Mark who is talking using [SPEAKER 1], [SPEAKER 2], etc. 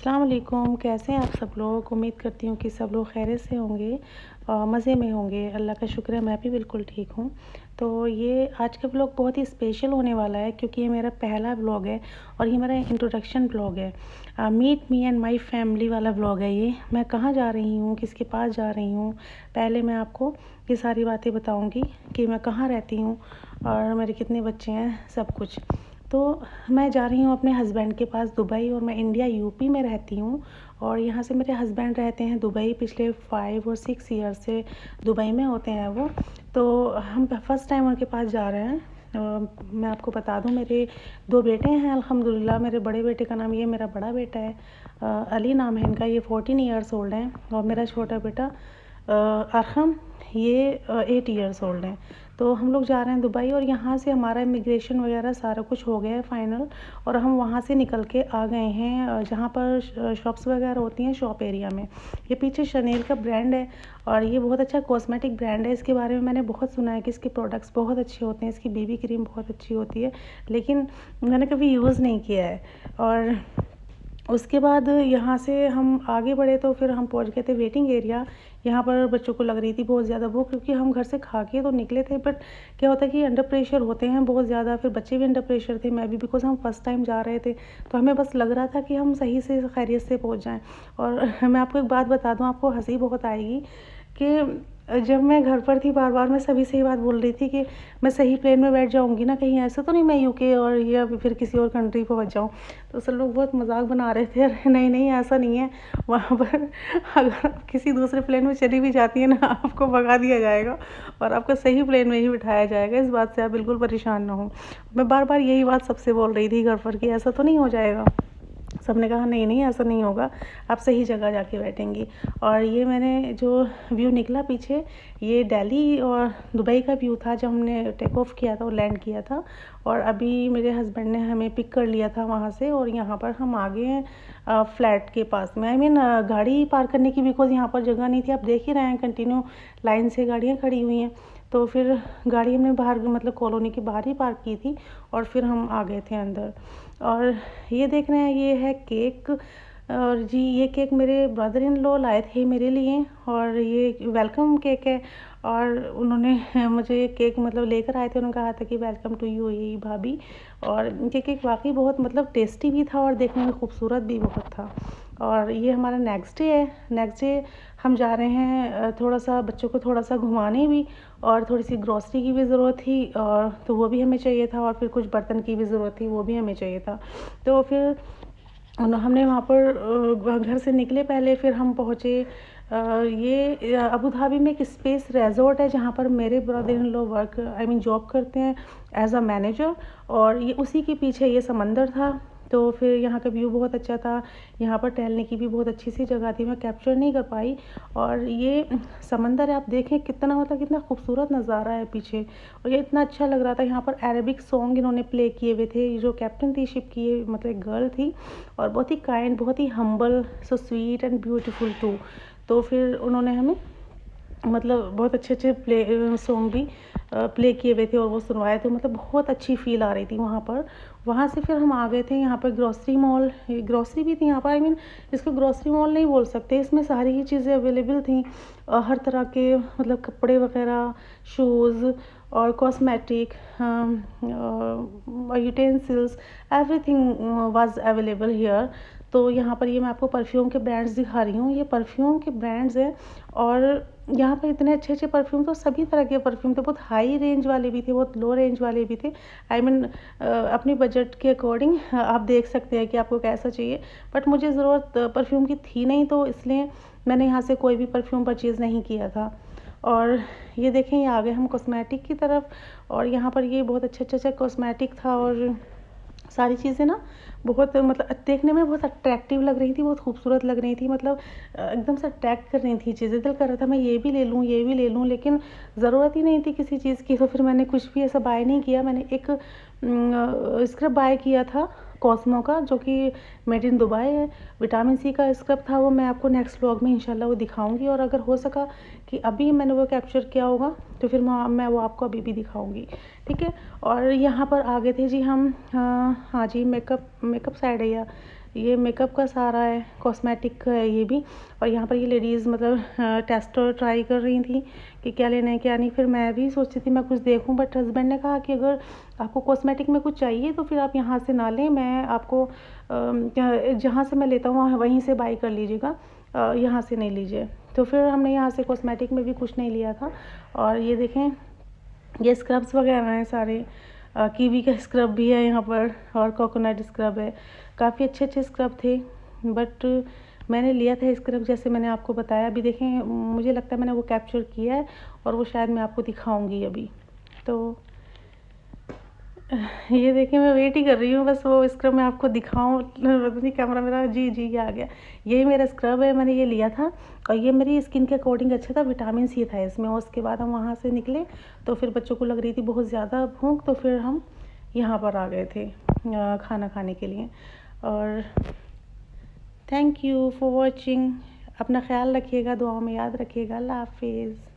[SPEAKER 1] अस्सलाम वालेकुम। कैसे हैं आप सब लोग? उम्मीद करती हूँ कि सब लोग खैरियत से होंगे और मज़े में होंगे। अल्लाह का शुक्र है, मैं भी बिल्कुल ठीक हूँ। तो ये आज का व्लॉग बहुत ही स्पेशल होने वाला है क्योंकि ये मेरा पहला व्लॉग है और ये मेरा इंट्रोडक्शन व्लॉग है। Meet me and my family वाला व्लॉग है ये। मैं कहाँ जा रही हूँ, किसके पास जा रही हूँ, पहले मैं आपको ये सारी बातें बताऊँगी कि मैं कहाँ रहती हूँ और मेरे कितने बच्चे हैं, सब कुछ। तो मैं जा रही हूँ अपने हस्बैंड के पास दुबई, और मैं इंडिया यूपी में रहती हूँ और यहाँ से मेरे हस्बैंड रहते हैं दुबई। पिछले 5 और 6 ईयर से दुबई में होते हैं वो। तो हम फर्स्ट टाइम उनके पास जा रहे हैं। मैं आपको बता दूँ, मेरे 2 बेटे हैं अल्हम्दुलिल्लाह। मेरे बड़े बेटे का नाम, ये मेरा बड़ा बेटा है, अली नाम है इनका, ये 14 ईयर्स ओल्ड हैं। और मेरा छोटा बेटा अरहम, ये 8 ईयर्स ओल्ड हैं। तो हम लोग जा रहे हैं दुबई और यहाँ से हमारा इमिग्रेशन वगैरह सारा कुछ हो गया है फ़ाइनल, और हम वहाँ से निकल के आ गए हैं जहाँ पर शॉप्स वगैरह होती हैं, शॉप एरिया में। ये पीछे शनेल का ब्रांड है और ये बहुत अच्छा कॉस्मेटिक ब्रांड है। इसके बारे में मैंने बहुत सुना है कि इसके प्रोडक्ट्स बहुत अच्छे होते हैं, इसकी बीबी क्रीम बहुत अच्छी होती है, लेकिन मैंने कभी यूज़ नहीं किया है। और उसके बाद यहाँ से हम आगे बढ़े तो फिर हम पहुँच गए थे वेटिंग एरिया। यहाँ पर बच्चों को लग रही थी बहुत ज़्यादा भूख, क्योंकि हम घर से खा के तो निकले थे, बट क्या होता है कि अंडर प्रेशर होते हैं बहुत ज़्यादा। फिर बच्चे भी अंडर प्रेशर थे, मैं भी, बिकॉज हम फर्स्ट टाइम जा रहे थे। तो हमें बस लग रहा था कि हम सही से खैरियत से पहुँच जाएँ। और मैं आपको एक बात बता दूँ, आपको हंसी बहुत आएगी कि जब मैं घर पर थी बार बार मैं सभी से ये बात बोल रही थी कि मैं सही प्लेन में बैठ जाऊंगी ना, कहीं ऐसा तो नहीं मैं यूके और या फिर किसी और कंट्री पहुंच जाऊं। तो सब लोग बहुत मजाक बना रहे थे, अरे नहीं नहीं ऐसा नहीं है, वहाँ पर अगर आप किसी दूसरे प्लेन में चली भी जाती है ना, आपको भगा दिया जाएगा और आपको सही प्लेन में ही बिठाया जाएगा। इस बात से आप बिल्कुल परेशान ना हो। मैं बार बार यही बात सबसे बोल रही थी घर पर कि ऐसा तो नहीं हो जाएगा। सबने कहा नहीं नहीं ऐसा नहीं होगा, आप सही जगह जाके बैठेंगी। और ये मैंने जो व्यू निकला पीछे, ये दिल्ली और दुबई का व्यू था जब हमने टेक ऑफ किया था और लैंड किया था। और अभी मेरे हस्बैंड ने हमें पिक कर लिया था वहाँ से, और यहाँ पर हम आ गए हैं फ्लैट के पास में। आई मीन गाड़ी पार्क करने की, बिकॉज यहाँ पर जगह नहीं थी। आप देख ही रहे हैं कंटिन्यू लाइन से गाड़ियाँ खड़ी हुई हैं। तो फिर गाड़ी हमने बाहर, मतलब कॉलोनी के बाहर ही पार्क की थी, और फिर हम आ गए थे अंदर। और ये देख रहे हैं, ये है केक। और जी ये केक मेरे ब्रदर इन लॉ लाए थे मेरे लिए, और ये वेलकम केक है। और उन्होंने मुझे ये केक मतलब लेकर आए थे, उन्होंने कहा था कि वेलकम टू यू ये भाभी। और ये केक वाकई बहुत मतलब टेस्टी भी था और देखने में खूबसूरत भी बहुत था। और ये हमारा नेक्स्ट डे है। नेक्स्ट डे हम जा रहे हैं थोड़ा सा बच्चों को थोड़ा सा घुमाने भी, और थोड़ी सी ग्रॉसरी की भी ज़रूरत थी, और तो वो भी हमें चाहिए था, और फिर कुछ बर्तन की भी ज़रूरत थी, वो भी हमें चाहिए था। तो फिर हमने वहाँ पर घर से निकले पहले, फिर हम पहुँचे ये अबू धाबी में एक स्पेस रिजॉर्ट है जहाँ पर मेरे brother in law work, I mean job करते हैं एज अ मैनेजर। और ये उसी के पीछे ये समंदर था। तो फिर यहाँ का व्यू बहुत अच्छा था, यहाँ पर टहलने की भी बहुत अच्छी सी जगह थी, मैं कैप्चर नहीं कर पाई। और ये समंदर है, आप देखें कितना मतलब कितना खूबसूरत नज़ारा है पीछे, और ये इतना अच्छा लग रहा था। यहाँ पर अरेबिक सॉन्ग इन्होंने प्ले किए हुए थे। जो कैप्टन थी शिप की, ये मतलब एक गर्ल थी, और बहुत ही काइंड, बहुत ही humble, so sweet and beautiful too. तो फिर उन्होंने हमें मतलब बहुत अच्छे अच्छे प्ले सॉन्ग भी प्ले किए हुए थे और वो सुनवाए थे। मतलब बहुत अच्छी फ़ील आ रही थी वहाँ पर। वहाँ से फिर हम आ गए थे यहाँ पर ग्रॉसरी मॉल। ग्रॉसरी भी थी यहाँ पर, आई मीन इसको ग्रॉसरी मॉल नहीं बोल सकते, इसमें सारी ही चीज़ें अवेलेबल थी। हर तरह के मतलब कपड़े वगैरह, शूज़ और cosmetic, utensils, everything was available here. तो यहाँ पर ये मैं आपको परफ्यूम के ब्रांड्स दिखा रही हूँ। ये परफ्यूम के ब्रांड्स हैं, और यहाँ पर इतने अच्छे अच्छे परफ्यूम, तो सभी तरह के परफ्यूम थे। बहुत हाई रेंज वाले भी थे, बहुत लो रेंज वाले भी थे। आई मीन अपनी बजट के अकॉर्डिंग आप देख सकते हैं कि आपको कैसा चाहिए। बट मुझे ज़रूरत परफ्यूम की थी नहीं, तो इसलिए मैंने यहाँ से कोई भी परफ्यूम परचेज़ नहीं किया था। और ये देखें, ये आ गए हम कॉस्मेटिक की तरफ, और यहाँ पर ये बहुत अच्छा अच्छा कॉस्मेटिक था। और सारी चीज़ें ना बहुत मतलब देखने में बहुत अट्रैक्टिव लग रही थी, बहुत खूबसूरत लग रही थी। मतलब एकदम से अट्रैक्ट कर रही थी चीज़ें। दिल कर रहा था मैं ये भी ले लूँ, ये भी ले लूँ, लेकिन ज़रूरत ही नहीं थी किसी चीज़ की। तो फिर मैंने कुछ भी ऐसा बाय नहीं किया। मैंने एक स्क्रब बाय किया था कॉस्मो का, जो कि मेड इन दुबई है। विटामिन सी का स्क्रब था वो। मैं आपको नेक्स्ट व्लॉग में इंशाल्लाह वो दिखाऊंगी, और अगर हो सका कि अभी मैंने वो कैप्चर किया होगा तो फिर मैं वो आपको अभी भी दिखाऊंगी, ठीक है। और यहाँ पर आ गए थे जी हम, हाँ जी, मेकअप साइड है ये मेकअप का सारा है, कॉस्मेटिक का है ये भी। और यहाँ पर ये लेडीज़ मतलब टेस्ट ट्राई कर रही थी कि क्या लेना है क्या नहीं। फिर मैं भी सोचती थी मैं कुछ देखूँ, बट हस्बैंड ने कहा कि अगर आपको कॉस्मेटिक में कुछ चाहिए तो फिर आप यहाँ से ना लें, मैं आपको जहाँ से मैं लेता हूँ वहीं से बाई कर लीजिएगा, यहाँ से नहीं लीजिए। तो फिर हमने यहाँ से कॉस्मेटिक में भी कुछ नहीं लिया था। और ये देखें, ये स्क्रब्स वगैरह हैं सारे, कीवी का स्क्रब भी है यहाँ पर और कोकोनट स्क्रब है। काफ़ी अच्छे अच्छे स्क्रब थे, बट मैंने लिया था स्क्रब जैसे मैंने आपको बताया। अभी देखें, मुझे लगता है मैंने वो कैप्चर किया है और वो शायद मैं आपको दिखाऊंगी अभी। तो ये देखिए, मैं वेट ही कर रही हूँ बस वो स्क्रब मैं आपको दिखाऊँ। पता नहीं कैमरा मेरा, जी जी ये आ गया। यही मेरा स्क्रब है, मैंने ये लिया था और ये मेरी स्किन के अकॉर्डिंग अच्छा था, विटामिन सी था इसमें। और उसके बाद हम वहाँ से निकले तो फिर बच्चों को लग रही थी बहुत ज़्यादा भूख, तो फिर हम यहाँ पर आ गए थे खाना खाने के लिए। और थैंक यू फॉर वॉचिंग। अपना ख्याल रखिएगा, दुआओं में याद रखिएगा। अल्लाह हाफिज़।